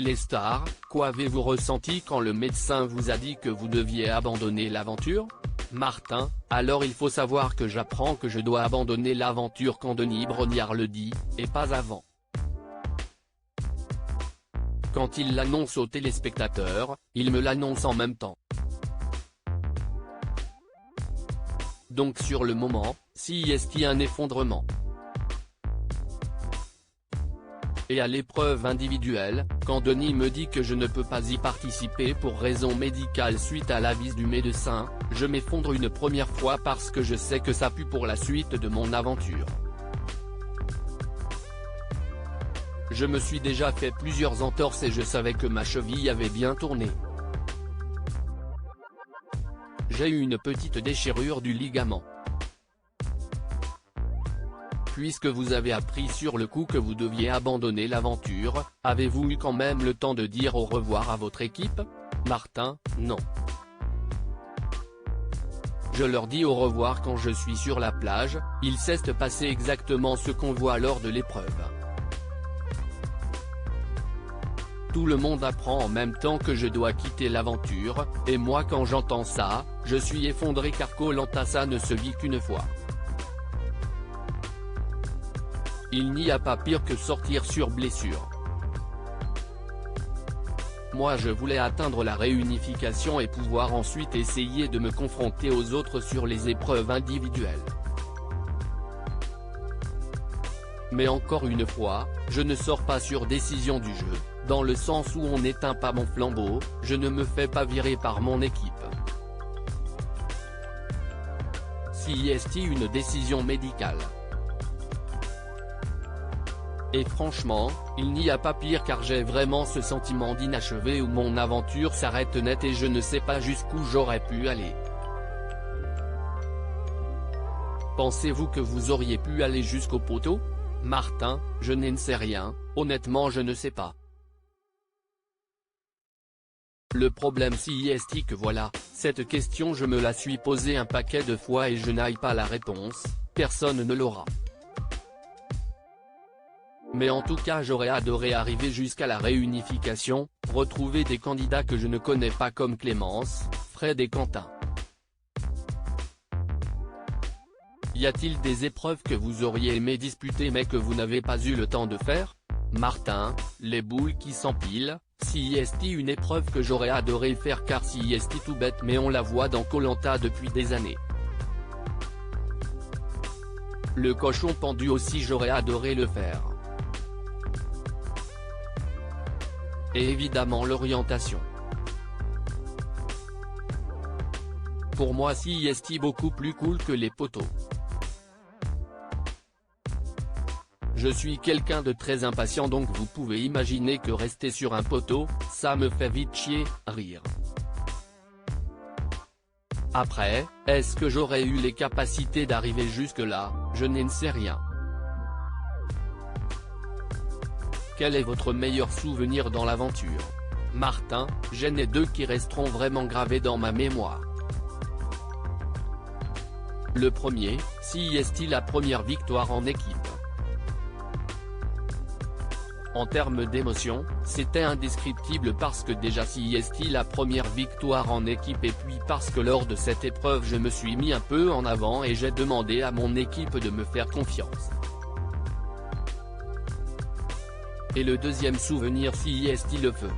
Téléstar, qu'avez-vous ressenti quand le médecin vous a dit que vous deviez abandonner l'aventure? Martin, alors il faut savoir que j'apprends que je dois abandonner l'aventure quand Denis Brognard le dit, et pas avant. Quand il l'annonce aux téléspectateurs, il me l'annonce en même temps. Donc sur le moment, s'il y a un effondrement. Et à l'épreuve individuelle, quand Denis me dit que je ne peux pas y participer pour raison médicale suite à l'avis du médecin, je m'effondre une première fois parce que je sais que ça pue pour la suite de mon aventure. Je me suis déjà fait plusieurs entorses et je savais que ma cheville avait bien tourné. J'ai eu une petite déchirure du ligament. Puisque vous avez appris sur le coup que vous deviez abandonner l'aventure, avez-vous eu quand même le temps de dire au revoir à votre équipe? Martin, non. Je leur dis au revoir quand je suis sur la plage, il s'est passé exactement ce qu'on voit lors de l'épreuve. Tout le monde apprend en même temps que je dois quitter l'aventure, et moi quand j'entends ça, je suis effondré car Koh-Lanta ça ne se vit qu'une fois. Il n'y a pas pire que sortir sur blessure. Moi je voulais atteindre la réunification et pouvoir ensuite essayer de me confronter aux autres sur les épreuves individuelles. Mais encore une fois, je ne sors pas sur décision du jeu, dans le sens où on n'éteint pas mon flambeau, je ne me fais pas virer par mon équipe. Si y a une décision médicale. Et franchement, il n'y a pas pire car j'ai vraiment ce sentiment d'inachevé où mon aventure s'arrête net et je ne sais pas jusqu'où j'aurais pu aller. Pensez-vous que vous auriez pu aller jusqu'au poteau? Martin, je n'en sais rien, honnêtement je ne sais pas. Le problème si est que voilà, cette question je me la suis posée un paquet de fois et je n'aille pas la réponse, personne ne l'aura. Mais en tout cas j'aurais adoré arriver jusqu'à la réunification, retrouver des candidats que je ne connais pas comme Clémence, Fred et Quentin. Y a-t-il des épreuves que vous auriez aimé disputer mais que vous n'avez pas eu le temps de faire? Martin, les boules qui s'empilent, si est une épreuve que j'aurais adoré faire car si est tout bête mais on la voit dans Koh-Lanta depuis des années. Le cochon pendu aussi j'aurais adoré le faire. Et évidemment l'orientation. Pour moi si est beaucoup plus cool que les poteaux. Je suis quelqu'un de très impatient donc vous pouvez imaginer que rester sur un poteau, ça me fait vite chier, rire. Après, est-ce que j'aurais eu les capacités d'arriver jusque-là, je n'en sais rien. Quel est votre meilleur souvenir dans l'aventure? Martin, j'en ai deux qui resteront vraiment gravés dans ma mémoire. Le premier, si est la première victoire en équipe. En termes d'émotion, c'était indescriptible parce que déjà si est la première victoire en équipe et puis parce que lors de cette épreuve je me suis mis un peu en avant et j'ai demandé à mon équipe de me faire confiance. Et le deuxième souvenir si est le feu.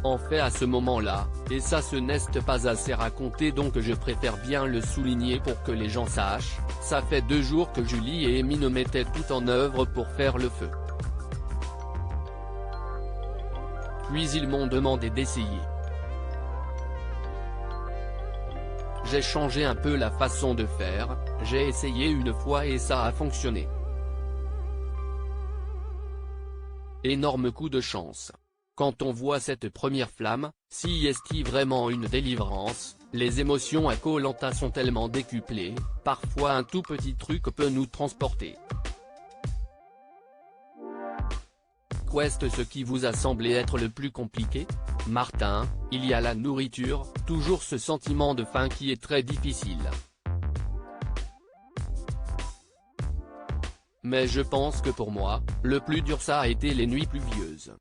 En fait à ce moment-là, et ça ce n'est pas assez raconté donc je préfère bien le souligner pour que les gens sachent, ça fait 2 jours que Julie et Emine mettaient tout en œuvre pour faire le feu. Puis ils m'ont demandé d'essayer. J'ai changé un peu la façon de faire, j'ai essayé une fois et ça a fonctionné. Énorme coup de chance. Quand on voit cette première flamme, si est vraiment une délivrance, les émotions à Koh-Lanta sont tellement décuplées, parfois un tout petit truc peut nous transporter. Qu'est-ce ce qui vous a semblé être le plus compliqué? Martin, il y a la nourriture, toujours ce sentiment de faim qui est très difficile. mais je pense que pour moi, le plus dur ça a été les nuits pluvieuses.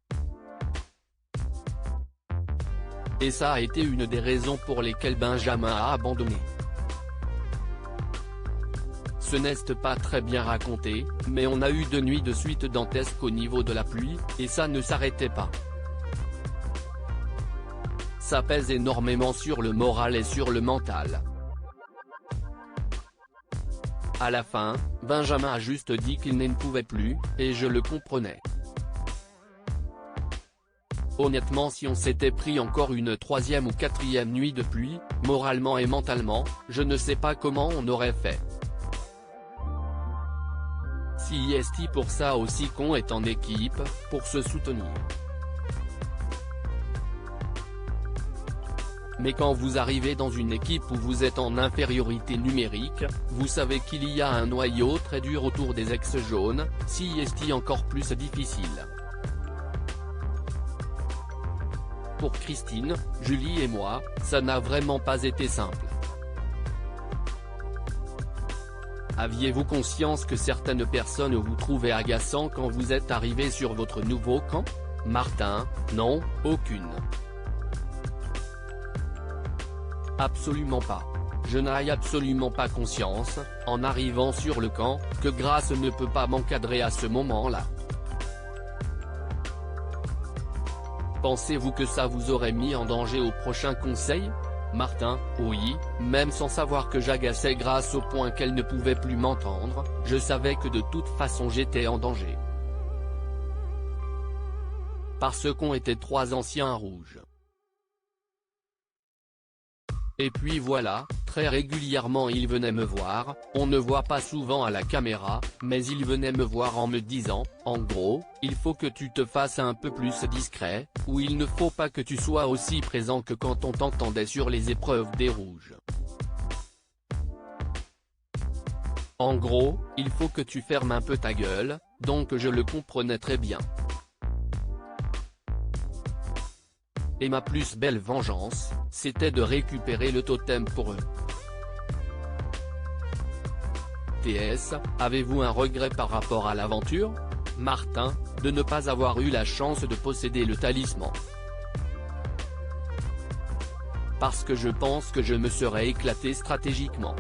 Et ça a été une des raisons pour lesquelles Benjamin a abandonné. Ce n'est pas très bien raconté, mais on a eu 2 nuits de suite dantesques au niveau de la pluie, et ça ne s'arrêtait pas. Ça pèse énormément sur le moral et sur le mental. À la fin, Benjamin a juste dit qu'il ne pouvait plus, et je le comprenais. Honnêtement, si on s'était pris encore une 3e ou 4e nuit de pluie, moralement et mentalement, je ne sais pas comment on aurait fait. Si est pour ça aussi qu'on est en équipe, pour se soutenir. Mais quand vous arrivez dans une équipe où vous êtes en infériorité numérique, vous savez qu'il y a un noyau très dur autour des ex-jaunes, si est encore plus difficile. Pour Christine, Julie et moi, ça n'a vraiment pas été simple. Aviez-vous conscience que certaines personnes vous trouvaient agaçant quand vous êtes arrivé sur votre nouveau camp? Martin, non, aucune. Absolument pas. Je n'ai absolument pas conscience, en arrivant sur le camp, que Grace ne peut pas m'encadrer à ce moment-là. Pensez-vous que ça vous aurait mis en danger au prochain conseil? Martin, oui, même sans savoir que j'agaçais Grace au point qu'elle ne pouvait plus m'entendre, je savais que de toute façon j'étais en danger. Parce qu'on était 3 anciens rouges. Et puis voilà, très régulièrement il venait me voir, on ne voit pas souvent à la caméra, mais il venait me voir en me disant, en gros, il faut que tu te fasses un peu plus discret, ou il ne faut pas que tu sois aussi présent que quand on t'entendait sur les épreuves des rouges. En gros, il faut que tu fermes un peu ta gueule, donc je le comprenais très bien. Et ma plus belle vengeance, c'était de récupérer le totem pour eux. TS, avez-vous un regret par rapport à l'aventure? Martin, de ne pas avoir eu la chance de posséder le talisman. Parce que je pense que je me serais éclaté stratégiquement.